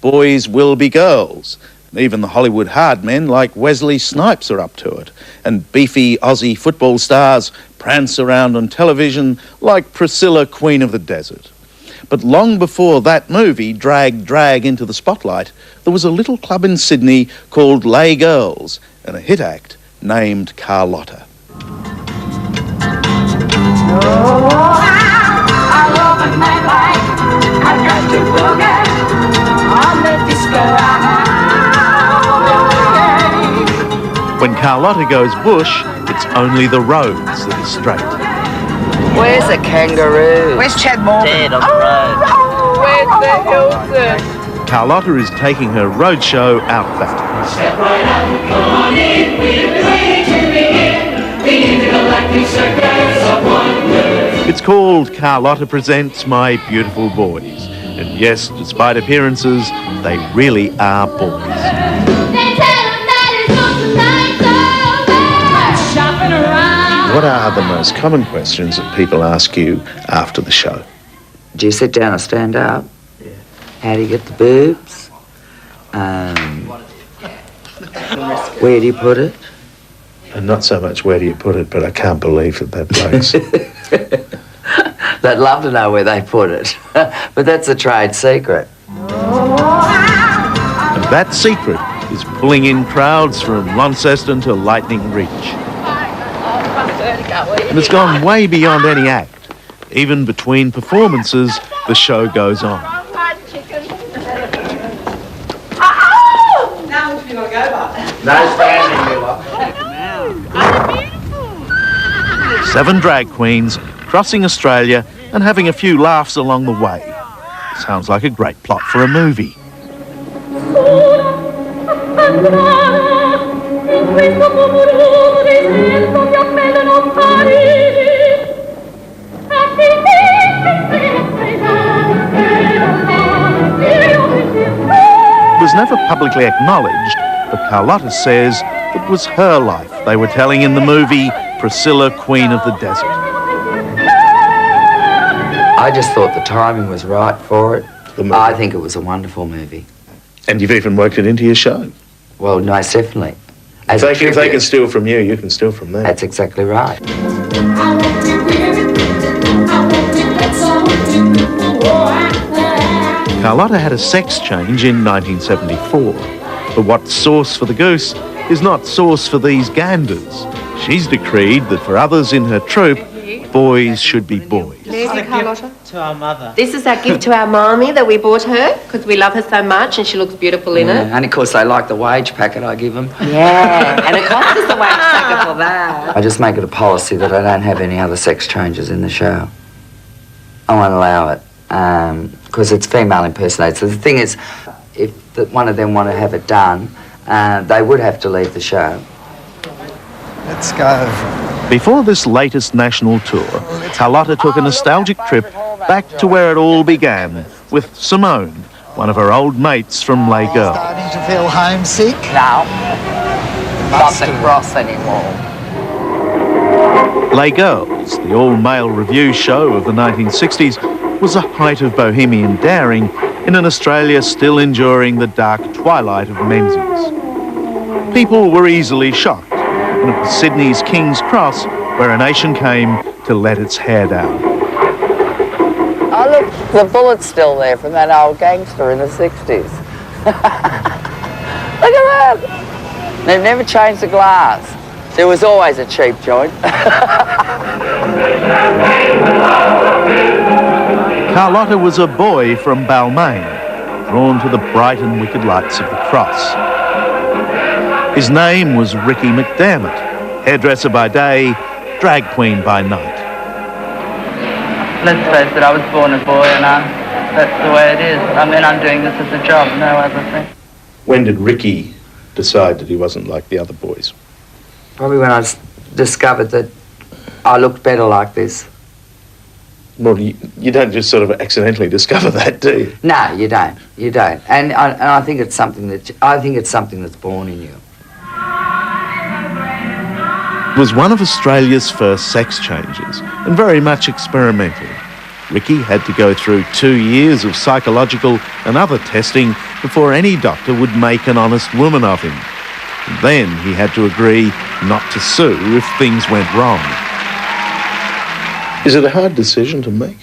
boys will be girls. Even the Hollywood hard men like Wesley Snipes are up to it. And beefy Aussie football stars prance around on television like Priscilla, Queen of the Desert. But long before that movie dragged drag into the spotlight, there was a little club in Sydney called Les Girls and a hit act named Carlotta. When Carlotta goes bush, it's only the roads that are straight. Where's a kangaroo? Where's Chad Morgan? Dead on the road. Where's the Hilton? Carlotta is taking her roadshow out back. Step right up, come on in, we've been waiting to begin. The intergalactic circus of wonders. It's called Carlotta Presents My Beautiful Boys. And yes, despite appearances, they really are boys. What are the most common questions that people ask you after the show? Do you sit down or stand up? Yeah. How do you get the boobs? Where do you put it? And not so much where do you put it, but I can't believe that bloke's... They'd love to know where they put it, but that's a trade secret. And that secret is pulling in crowds from Launceston to Lightning Reach. And it's gone way beyond any act. Even between performances, the show goes on. No standing, you 7 drag queens crossing Australia and having a few laughs along the way. Sounds like a great plot for a movie. It was never publicly acknowledged, but Carlotta says it was her life they were telling in the movie Priscilla, Queen of the Desert. I just thought the timing was right for it. I think it was a wonderful movie. And you've even worked it into your show. Well, most definitely. If they can steal from you, you can steal from them. That's exactly right. Carlotta had a sex change in 1974. But what's sauce for the goose is not sauce for these ganders. She's decreed that for others in her troupe, boys should be boys. There's your Carlotta. To our mother. This is our gift to our mommy that we bought her because we love her so much and she looks beautiful in it. And of course they like the wage packet I give them. Yeah, and it costs us a wage packet for that. I just make it a policy that I don't have any other sex changes in the show. I won't allow it because it's female impersonators. So the thing is, if one of them want to have it done, they would have to leave the show. Let's go. Before this latest national tour, Carlotta took a nostalgic trip back to where it all began with Simone, one of her old mates from Les Girls. Starting to feel homesick? No, not the cross anymore. Les Girls, the all-male revue show of the 1960s, was a height of bohemian daring in an Australia still enduring the dark twilight of menses. People were easily shocked, and it was Sydney's King's Cross where a nation came to let its hair down. Oh, look, the bullet's still there from that old gangster in the 60s. Look at that. They've never changed the glass. There was always a cheap joint. Carlotta was a boy from Balmain, drawn to the bright and wicked lights of the cross. His name was Ricky McDermott, hairdresser by day, drag queen by night. Let's face it, I was born a boy and that's the way it is. I mean, I'm doing this as a job, no other thing. When did Ricky decide that he wasn't like the other boys? Probably when I discovered that I looked better like this. Well, you don't just sort of accidentally discover that, do you? No, you don't. You don't. And I think it's something that's born in you. It was one of Australia's first sex changes and very much experimental. Ricky had to go through 2 years of psychological and other testing before any doctor would make an honest woman of him. And then he had to agree not to sue if things went wrong. Is it a hard decision to make?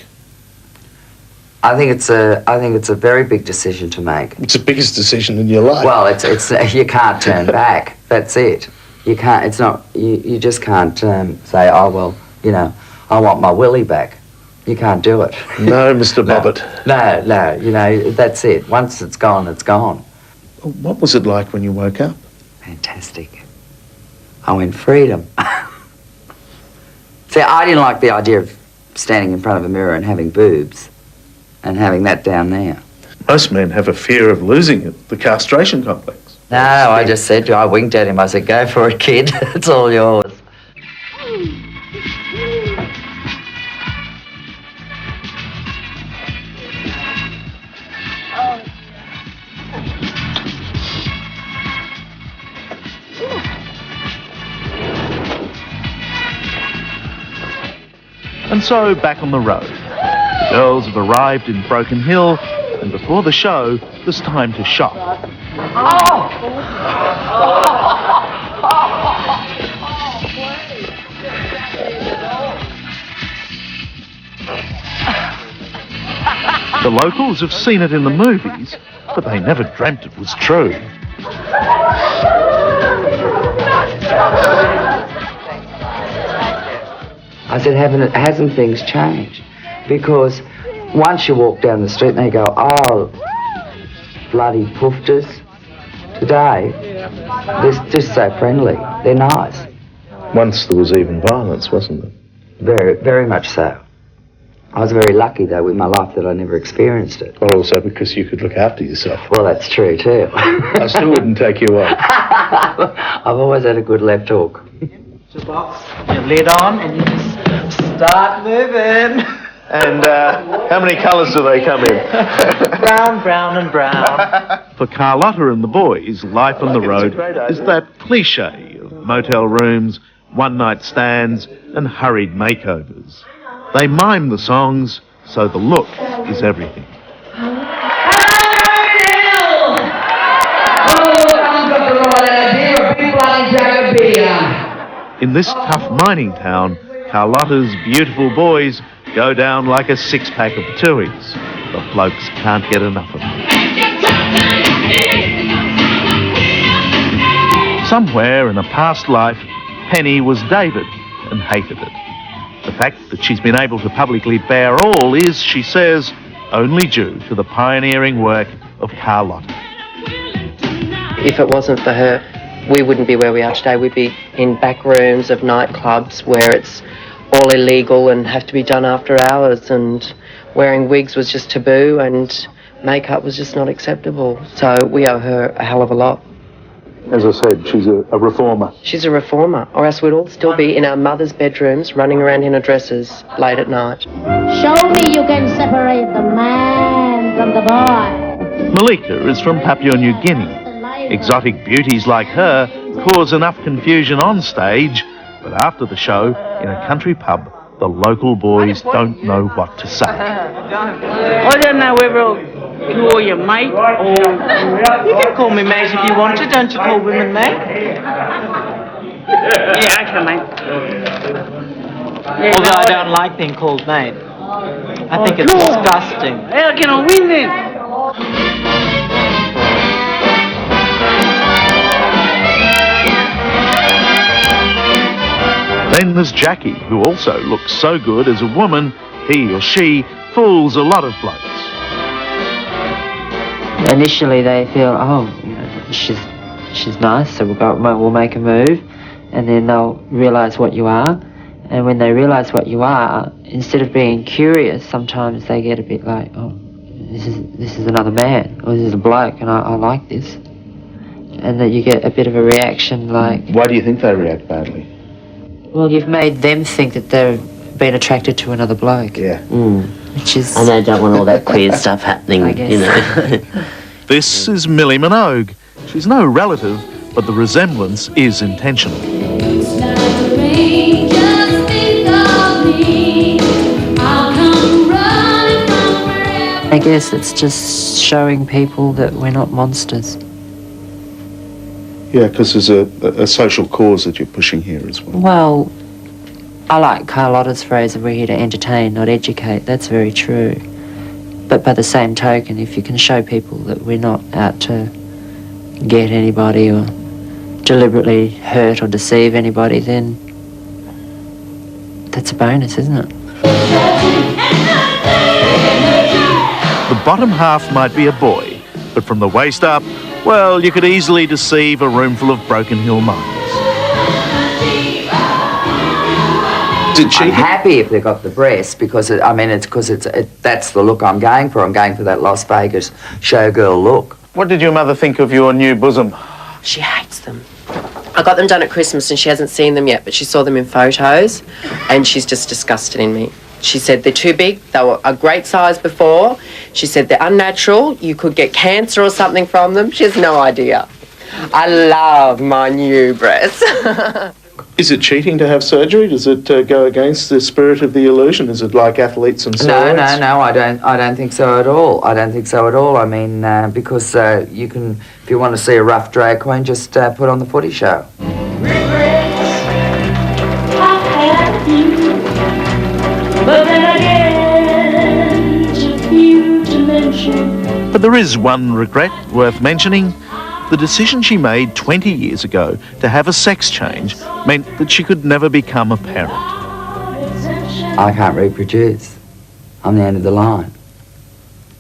I think it's a very big decision to make. It's the biggest decision in your life. Well, it's you can't turn back. That's it. You can't. It's not. You just can't say, oh well, you know, I want my willy back. You can't do it. No, Mr. Bobbitt. No. You know, that's it. Once it's gone, it's gone. What was it like when you woke up? Fantastic. I went freedom. See, I didn't like the idea of standing in front of a mirror and having boobs and having that down there. Most men have a fear of losing it, the castration complex. No, I just said to him, I winked at him, I said, go for it, kid. It's all yours. And so back on the road. The girls have arrived in Broken Hill, and before the show, there's time to shop. The locals have seen it in the movies, but they never dreamt it was true. I said, hasn't things changed? Because once you walk down the street and they go, oh, bloody poofters. Today, they're just so friendly. They're nice. Once there was even violence, wasn't there? Very, very much so. I was very lucky, though, with my life that I never experienced it. Well, also because you could look after yourself. Well, that's true, too. I still wouldn't take you away. I've always had a good left hook. The box, you lid on and you just start moving. And how many colours do they come in? Brown, brown and brown. For Carlotta and the boys, life on the road is that cliche of motel rooms, one-night stands and hurried makeovers. They mime the songs, so the look is everything. In this tough mining town, Carlotta's beautiful boys go down like a six-pack of Tuies. The blokes can't get enough of them. Somewhere in a past life, Penny was David and hated it. The fact that she's been able to publicly bear all is, she says, only due to the pioneering work of Carlotta. If it wasn't for her, we wouldn't be where we are today. We'd be in back rooms of nightclubs where it's all illegal and have to be done after hours, and wearing wigs was just taboo and makeup was just not acceptable. So we owe her a hell of a lot. As I said, she's a reformer. She's a reformer, or else we'd all still be in our mother's bedrooms running around in our dresses late at night. Show me you can separate the man from the boy. Malika is from Papua New Guinea. Exotic beauties like her cause enough confusion on stage, but after the show, in a country pub, the local boys don't know what to say. I don't know whether I'll call you mate or... You can call me mate if you want to. Don't you call women mate? Yeah, okay, mate. Yeah, Although I don't like being called mate. I think it's disgusting. How can I win then? Then there's Jackie, who also looks so good as a woman, he or she fools a lot of blokes. Initially they feel, oh, you know, she's nice, so we'll make a move, and then they'll realise what you are. And when they realise what you are, instead of being curious, sometimes they get a bit like, oh, this is another man, or this is a bloke, and I like this. And that you get a bit of a reaction like... Why do you think they react badly? Well, you've made them think that they've been attracted to another bloke. Yeah. Which is... And they don't want all that queer stuff happening, I guess. you know. This is Millie Minogue. She's no relative, but the resemblance is intentional. Just think of me. I'll come running. I guess it's just showing people that we're not monsters. Yeah, because there's a social cause that you're pushing here as well. Well, I like Carlotta's phrase that we're here to entertain, not educate. That's very true. But by the same token, if you can show people that we're not out to get anybody or deliberately hurt or deceive anybody, then that's a bonus, isn't it? The bottom half might be a boy, but from the waist up, well, you could easily deceive a room full of Broken Hill miners. I'm happy if they got the breast because that's the look I'm going for. I'm going for that Las Vegas showgirl look. What did your mother think of your new bosom? She hates them. I got them done at Christmas and she hasn't seen them yet, but she saw them in photos and she's just disgusted in me. She said they're too big, they were a great size before. She said they're unnatural, you could get cancer or something from them. She has no idea. I love my new breasts. Is it cheating to have surgery? Does it go against the spirit of the illusion? Is it like athletes and steroids? No, I don't think so at all. I don't think so at all. I mean, because you can, if you want to see a rough drag queen, just put on the footy show. But there is one regret worth mentioning. The decision she made 20 years ago to have a sex change meant that she could never become a parent. I can't reproduce. I'm the end of the line.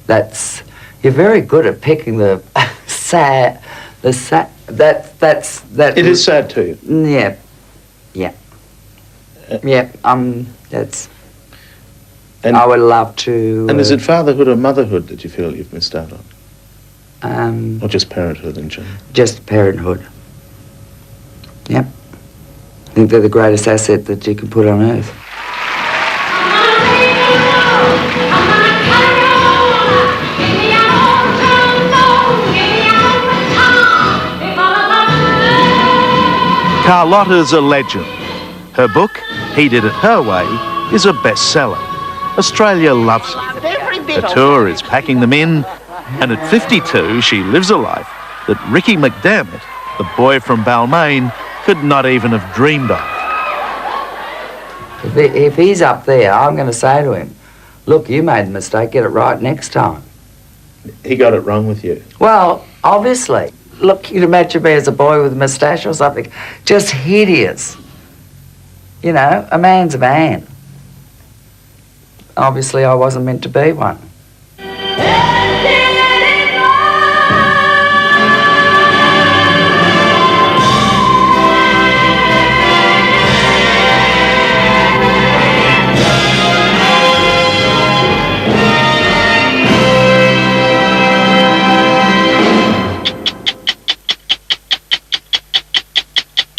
You're very good at picking the sad, It is sad to you. Yeah. I would love to... And is it fatherhood or motherhood that you feel you've missed out on? Or just parenthood in general? Just parenthood. Yep. I think they're the greatest asset that you can put on earth. Carlotta's a legend. Her book, He Did It Her Way, is a bestseller. Australia loves her. Her tour is packing them in, and at 52 she lives a life that Ricky McDermott, the boy from Balmain, could not even have dreamed of. If he's up there, I'm going to say to him, look, you made the mistake, get it right next time. He got it wrong with you? Well, obviously. Look, you'd imagine me as a boy with a moustache or something. Just hideous. You know, a man's a man. Obviously, I wasn't meant to be one.